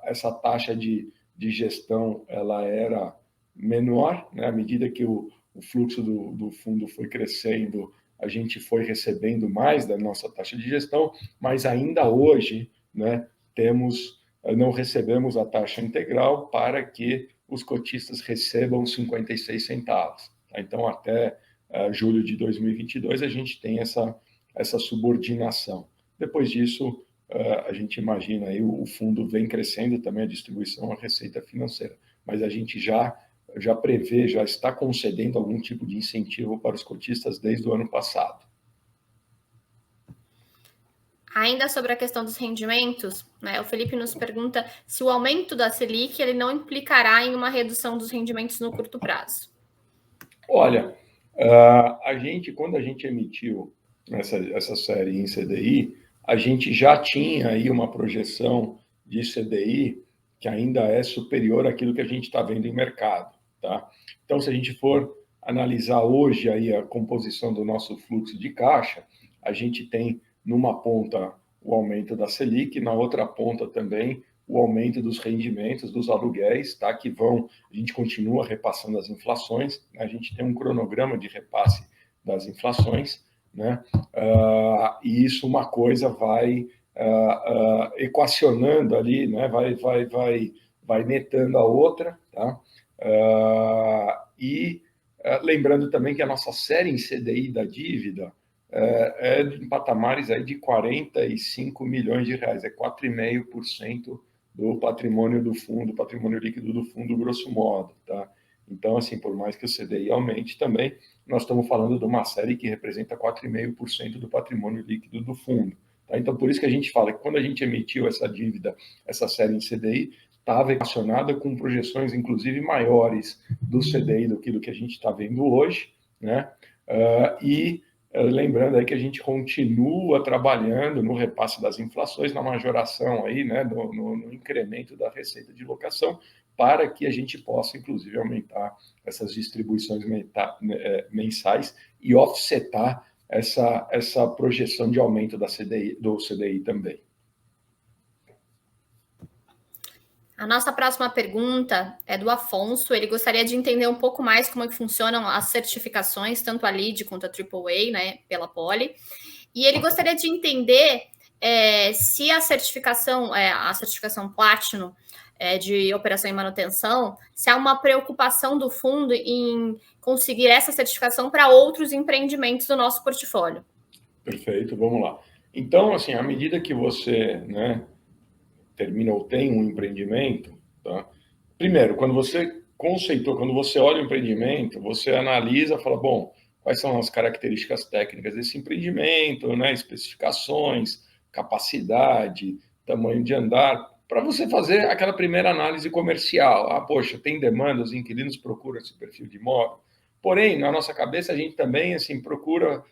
essa taxa de gestão ela era menor, né? À medida que o fluxo do fundo foi crescendo, a gente foi recebendo mais da nossa taxa de gestão, mas ainda hoje, né, não recebemos a taxa integral para que os cotistas recebam 56 centavos. Então, até julho de 2022, a gente tem essa subordinação. Depois disso, a gente imagina aí o fundo vem crescendo também a distribuição, a receita financeira, mas a gente já prevê, já está concedendo algum tipo de incentivo para os cotistas desde o ano passado. Ainda sobre a questão dos rendimentos, né, o Felipe nos pergunta se o aumento da Selic ele não implicará em uma redução dos rendimentos no curto prazo. Olha, quando a gente emitiu essa série em CDI, a gente já tinha aí uma projeção de CDI que ainda é superior àquilo que a gente está vendo em mercado, tá? Então, se a gente for analisar hoje aí a composição do nosso fluxo de caixa, a gente tem numa ponta o aumento da Selic, na outra ponta também o aumento dos rendimentos dos aluguéis, tá? Que vão, a gente continua repassando as inflações, né? A gente tem um cronograma de repasse das inflações, né? E isso uma coisa vai equacionando ali, né? Vai netando a outra, tá? Lembrando também que a nossa série em CDI da dívida é em patamares aí de 45 milhões de reais, é 4,5% do patrimônio do fundo, patrimônio líquido do fundo, grosso modo, tá? Então, assim, por mais que o CDI aumente também, nós estamos falando de uma série que representa 4,5% do patrimônio líquido do fundo. Tá? Então, por isso que a gente fala que quando a gente emitiu essa dívida, essa série em CDI, estava equacionada com projeções, inclusive, maiores do CDI do que a gente está vendo hoje, né? Lembrando aí que a gente continua trabalhando no repasse das inflações, na majoração aí, né, no incremento da receita de locação, para que a gente possa, inclusive, aumentar essas distribuições mensais e offsetar essa projeção de aumento do CDI também. A nossa próxima pergunta é do Afonso. Ele gostaria de entender um pouco mais como é que funcionam as certificações, tanto a LEED quanto a AAA, né, pela Poli. E ele gostaria de entender se a certificação Platinum de operação e manutenção, se há uma preocupação do fundo em conseguir essa certificação para outros empreendimentos do nosso portfólio. Perfeito, vamos lá. Então, assim, à medida que você, né, termina ou tem um empreendimento, tá? Primeiro, quando você conceitua, quando você olha o empreendimento, você analisa, fala, bom, quais são as características técnicas desse empreendimento, né? Especificações, capacidade, tamanho de andar, para você fazer aquela primeira análise comercial. Ah, poxa, tem demanda, os inquilinos procuram esse perfil de imóvel. Porém, na nossa cabeça, a gente também assim procura,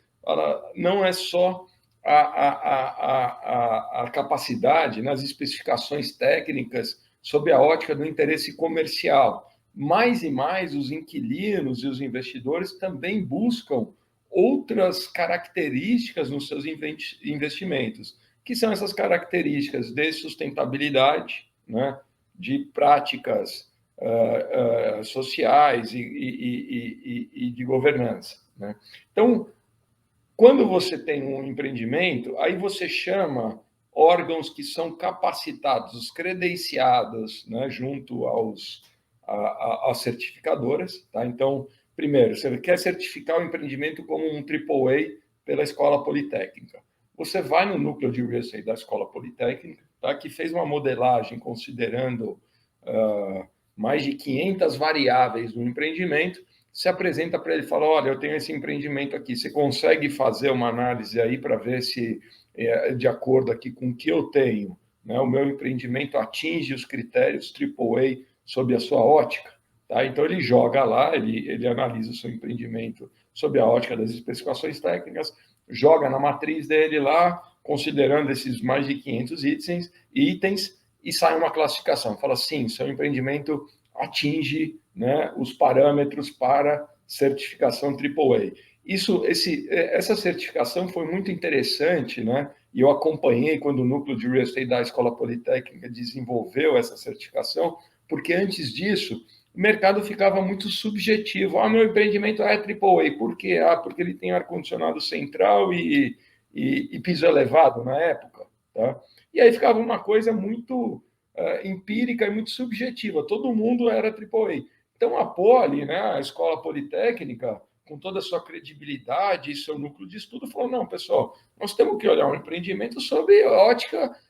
não é só a capacidade nas especificações técnicas sob a ótica do interesse comercial. Mais e mais os inquilinos e os investidores também buscam outras características nos seus investimentos, que são essas características de sustentabilidade, né, de práticas sociais e de governança, né? Então, quando você tem um empreendimento, aí você chama órgãos que são capacitados, credenciados, né, junto às certificadoras. Tá? Então, primeiro, você quer certificar o empreendimento como um AAA pela Escola Politécnica. Você vai no núcleo de real estate da Escola Politécnica, tá, que fez uma modelagem considerando mais de 500 variáveis do empreendimento, se apresenta para ele e fala, olha, eu tenho esse empreendimento aqui, você consegue fazer uma análise aí para ver se, de acordo aqui com o que eu tenho, né, o meu empreendimento atinge os critérios AAA sob a sua ótica? Tá? Então, ele joga lá, ele analisa o seu empreendimento sob a ótica das especificações técnicas, joga na matriz dele lá, considerando esses mais de 500 itens, e sai uma classificação. Fala, sim, seu empreendimento atinge, né, os parâmetros para certificação AAA. Essa certificação foi muito interessante, né? E eu acompanhei quando o núcleo de real estate da Escola Politécnica desenvolveu essa certificação, porque antes disso o mercado ficava muito subjetivo. Ah, meu empreendimento é AAA. Por quê? Ah, porque ele tem ar-condicionado central e piso elevado na época. Tá? E aí ficava uma coisa muito empírica e muito subjetiva. Todo mundo era AAA. Então, a Poli, né, a Escola Politécnica, com toda a sua credibilidade e seu núcleo de estudo, falou, não, pessoal, nós temos que olhar um empreendimento sob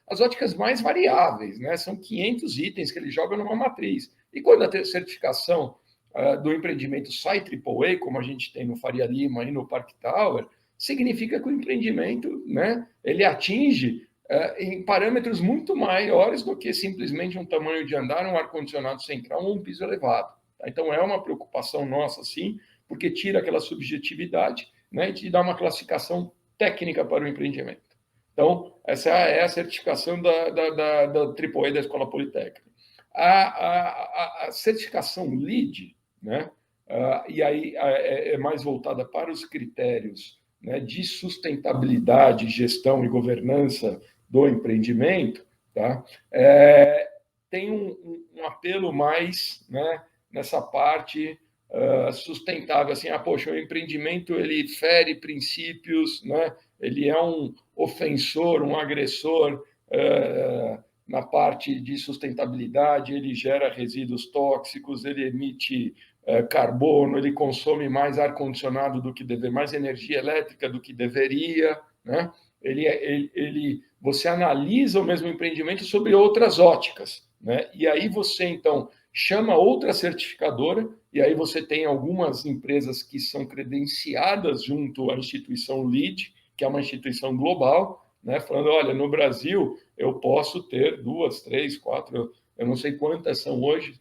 as óticas mais variáveis, né? São 500 itens que ele joga numa matriz. E quando a certificação do empreendimento sai AAA, como a gente tem no Faria Lima e no Park Tower, significa que o empreendimento, né, ele atinge em parâmetros muito maiores do que simplesmente um tamanho de andar, um ar-condicionado central ou um piso elevado. Tá? Então, é uma preocupação nossa, sim, porque tira aquela subjetividade, né, e te dá uma classificação técnica para o empreendimento. Então, essa é a certificação da AAA da Escola Politécnica. A certificação LEED, né? E aí é mais voltada para os critérios, né, de sustentabilidade, gestão e governança do empreendimento, tá? Tem um apelo mais, né, nessa parte sustentável, assim, poxa, o empreendimento ele fere princípios, né? Ele é um ofensor, um agressor na parte de sustentabilidade, ele gera resíduos tóxicos, ele emite carbono, ele consome mais ar-condicionado do que deveria, mais energia elétrica do que deveria, né? Você analisa o mesmo empreendimento sobre outras óticas, né? E aí você, então, chama outra certificadora, e aí você tem algumas empresas que são credenciadas junto à instituição LEED, que é uma instituição global, né? Falando, olha, no Brasil eu posso ter 2, 3, 4, eu não sei quantas são hoje,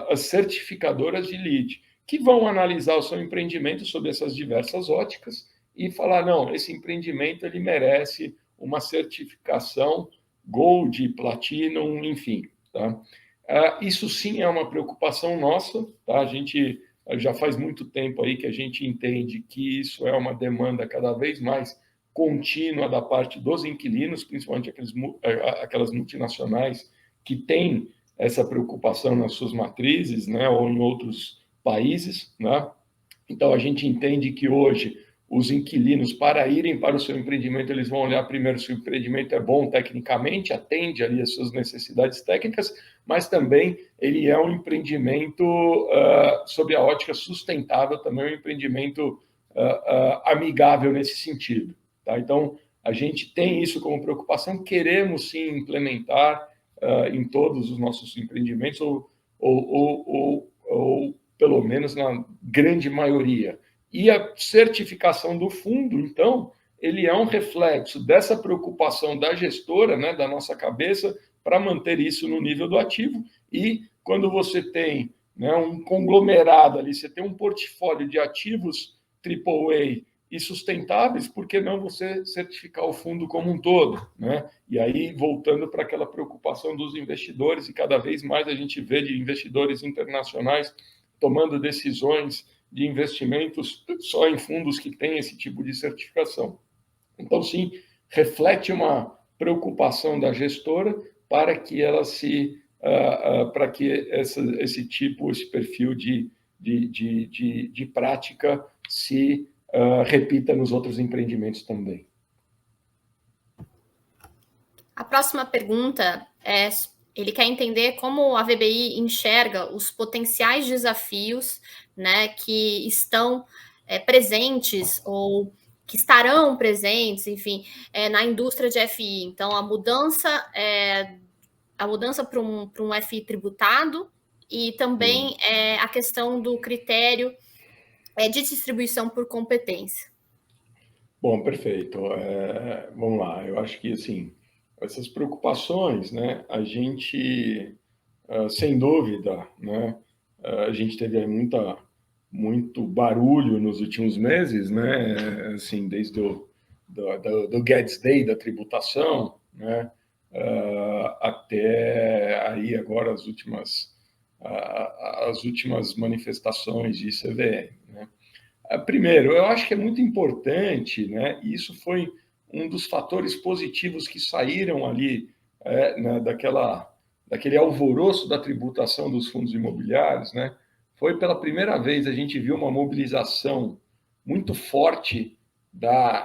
as certificadoras de LEED, que vão analisar o seu empreendimento sob essas diversas óticas e falar, não, esse empreendimento ele merece uma certificação Gold, Platinum, enfim. Tá? Isso sim é uma preocupação nossa. Tá? A gente já faz muito tempo aí que a gente entende que isso é uma demanda cada vez mais contínua da parte dos inquilinos, principalmente aquelas multinacionais que têm essa preocupação nas suas matrizes, né, ou em outros países, né? Então a gente entende que hoje os inquilinos, para irem para o seu empreendimento, eles vão olhar primeiro se o empreendimento é bom tecnicamente, atende ali as suas necessidades técnicas, mas também ele é um empreendimento sob a ótica sustentável, também é um empreendimento amigável nesse sentido. Tá? Então, a gente tem isso como preocupação, queremos sim implementar em todos os nossos empreendimentos, ou pelo menos na grande maioria. E a certificação do fundo, então, ele é um reflexo dessa preocupação da gestora, né, da nossa cabeça, para manter isso no nível do ativo. E quando você tem, né, um conglomerado ali, você tem um portfólio de ativos AAA e sustentáveis, por que não você certificar o fundo como um todo, né? E aí, voltando para aquela preocupação dos investidores, e cada vez mais a gente vê de investidores internacionais tomando decisões de investimentos só em fundos que têm esse tipo de certificação. Então, sim, reflete uma preocupação da gestora para que ela para que esse tipo, esse perfil de prática se repita nos outros empreendimentos também. A próxima pergunta é: ele quer entender como a VBI enxerga os potenciais desafios, né, que estão presentes ou que estarão presentes, enfim, na indústria de FI. Então, a mudança para um FI tributado e também a questão do critério de distribuição por competência. Bom, perfeito. Vamos lá. Eu acho que, assim, essas preocupações, né, a gente, sem dúvida, né, a gente teve muito barulho nos últimos meses, né, assim, desde do Guedes Day, da tributação, né, até aí agora as últimas manifestações de CVM, né. Primeiro, eu acho que é muito importante, né? E isso foi um dos fatores positivos que saíram ali né, daquele alvoroço da tributação dos fundos imobiliários, né? Foi pela primeira vez a gente viu uma mobilização muito forte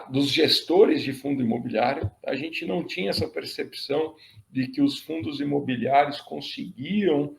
dos gestores de fundo imobiliário. A gente não tinha essa percepção de que os fundos imobiliários conseguiam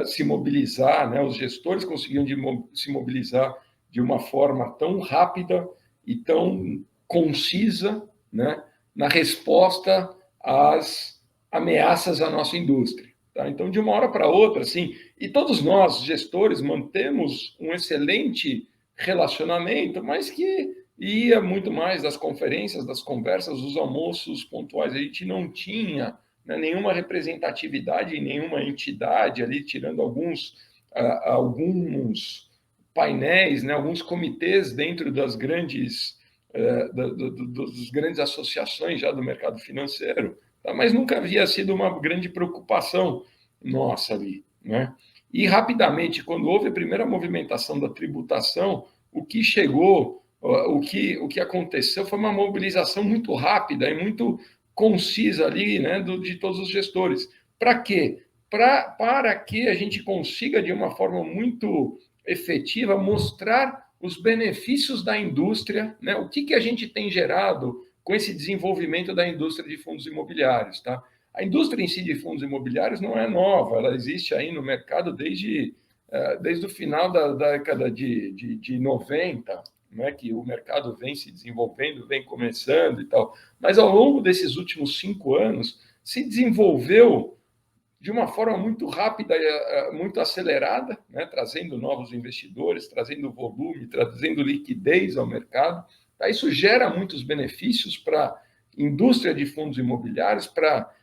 se mobilizar, né? Os gestores conseguiam se mobilizar de uma forma tão rápida e tão concisa, né, na resposta às ameaças à nossa indústria. Tá? Então, de uma hora para outra, assim, e todos nós, gestores, mantemos um excelente relacionamento, mas que ia muito mais das conferências, das conversas, dos almoços pontuais. A gente não tinha, né, nenhuma representatividade em nenhuma entidade ali, tirando alguns painéis, né, alguns comitês dentro das grandes das grandes associações já do mercado financeiro, tá? Mas nunca havia sido uma grande preocupação nossa ali, né? E rapidamente, quando houve a primeira movimentação da tributação, o que chegou, o que aconteceu foi uma mobilização muito rápida e muito concisa ali, né, de todos os gestores. Para quê? Para que a gente consiga, de uma forma muito efetiva, mostrar os benefícios da indústria, né? O que a gente tem gerado com esse desenvolvimento da indústria de fundos imobiliários, tá? A indústria em si de fundos imobiliários não é nova, ela existe aí no mercado desde o final da década de 90, né, que o mercado vem se desenvolvendo, vem começando e tal. Mas ao longo desses últimos 5 anos, se desenvolveu de uma forma muito rápida, muito acelerada, né, trazendo novos investidores, trazendo volume, trazendo liquidez ao mercado. Tá? Isso gera muitos benefícios para a indústria de fundos imobiliários, para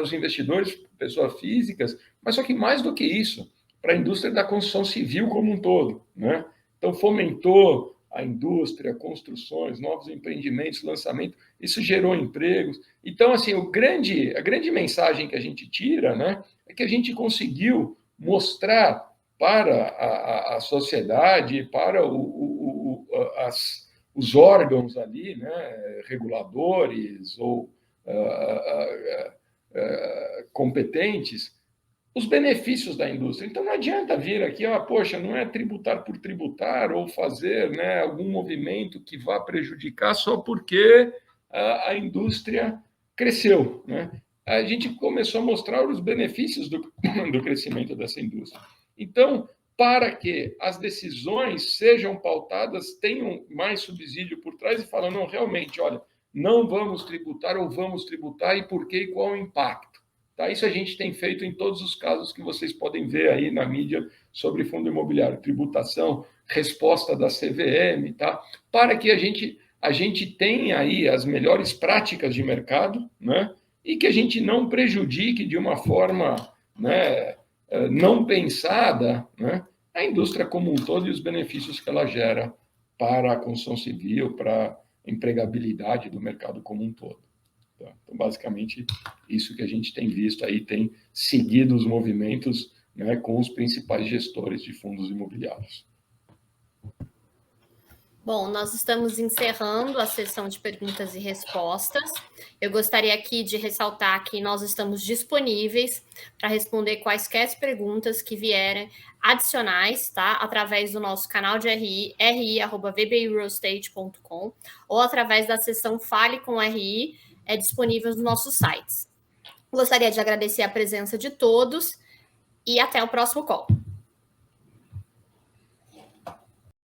os investidores, pessoas físicas, mas só que mais do que isso, para a indústria da construção civil como um todo, né? Então, fomentou a indústria, construções, novos empreendimentos, lançamento, isso gerou empregos. Então, assim, a grande mensagem que a gente tira, né, é que a gente conseguiu mostrar para a sociedade, para os órgãos ali, né, reguladores ou competentes, os benefícios da indústria. Então, não adianta vir aqui, poxa, não é tributar por tributar ou fazer, né, algum movimento que vá prejudicar só porque a indústria cresceu, né? A gente começou a mostrar os benefícios do crescimento dessa indústria. Então, para que as decisões sejam pautadas, tenham mais subsídio por trás e falam, não, realmente, olha, não vamos tributar ou vamos tributar e por quê e qual o impacto. Tá? Isso a gente tem feito em todos os casos que vocês podem ver aí na mídia sobre fundo imobiliário, tributação, resposta da CVM, tá? Para que a gente tenha aí as melhores práticas de mercado, né? E que a gente não prejudique de uma forma, né, não pensada, né, a indústria como um todo e os benefícios que ela gera para a construção civil, para a empregabilidade do mercado como um todo. Tá? Então, basicamente, isso que a gente tem visto aí, tem seguido os movimentos, né, com os principais gestores de fundos imobiliários. Bom, nós estamos encerrando a sessão de perguntas e respostas. Eu gostaria aqui de ressaltar que nós estamos disponíveis para responder quaisquer perguntas que vierem adicionais, tá? Através do nosso canal de RI, ri@vbirealestate.com, ou através da seção Fale com RI, disponível nos nossos sites. Gostaria de agradecer a presença de todos e até o próximo call.